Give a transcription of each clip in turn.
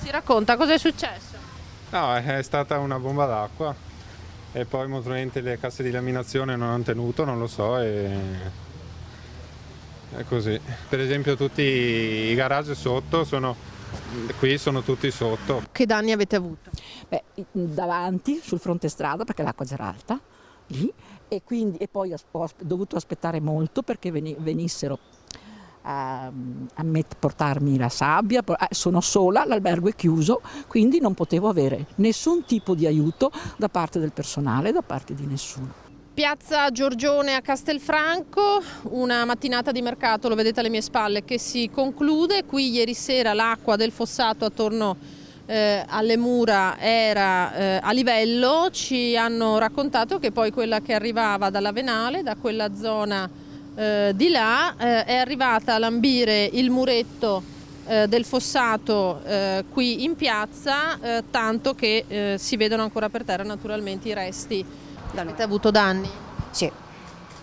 Ci racconta cosa è successo? No, è stata una bomba d'acqua e poi molto probabilmente le casse di laminazione non hanno tenuto, non lo so, e è così. Per esempio tutti i garage sotto qui sono tutti sotto. Che danni avete avuto? Beh, davanti sul fronte strada perché l'acqua c'era alta lì e poi ho dovuto aspettare molto perché venissero a portarmi la sabbia. Sono sola, l'albergo è chiuso, quindi non potevo avere nessun tipo di aiuto da parte del personale, da parte di nessuno. Piazza Giorgione a Castelfranco, una mattinata di mercato, lo vedete alle mie spalle, che si conclude. Qui ieri sera l'acqua del fossato attorno alle mura era a livello. Ci hanno raccontato che poi quella che arrivava dalla Venale, da quella zona di là, è arrivata a lambire il muretto del fossato qui in piazza, tanto che si vedono ancora per terra naturalmente i resti. Avete avuto danni? Sì,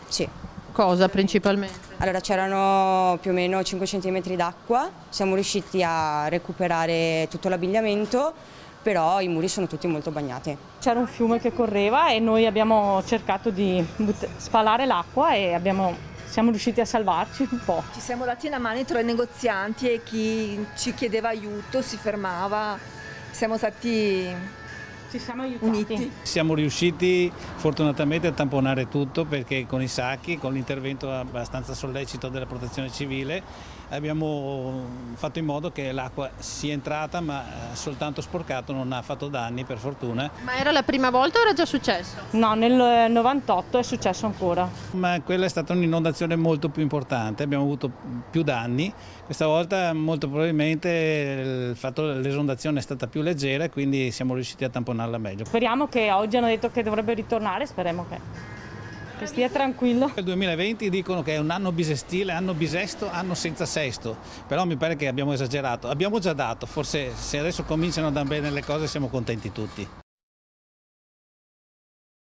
sì. Cosa principalmente? Allora c'erano più o meno 5 cm d'acqua, siamo riusciti a recuperare tutto l'abbigliamento, però i muri sono tutti molto bagnati. C'era un fiume che correva e noi abbiamo cercato di spalare l'acqua e siamo riusciti a salvarci un po'. Ci siamo dati una mano tra i negozianti e chi ci chiedeva aiuto si fermava. Siamo stati Ci siamo aiutati. uniti. Siamo riusciti fortunatamente a tamponare tutto perché con i sacchi, con l'intervento abbastanza sollecito della protezione civile, abbiamo fatto in modo che l'acqua sia entrata ma soltanto sporcato, non ha fatto danni per fortuna. Ma era la prima volta o era già successo? No, nel 98 è successo ancora. Ma quella è stata un'inondazione molto più importante, abbiamo avuto più danni. Questa volta molto probabilmente l'esondazione è stata più leggera e quindi siamo riusciti a tamponarla meglio. Speriamo che oggi hanno detto che dovrebbe ritornare, speriamo che stia tranquillo. Nel 2020 dicono che è un anno bisestile, anno bisesto, anno senza sesto, però mi pare che abbiamo esagerato. Abbiamo già dato, forse se adesso cominciano ad andare bene le cose siamo contenti tutti.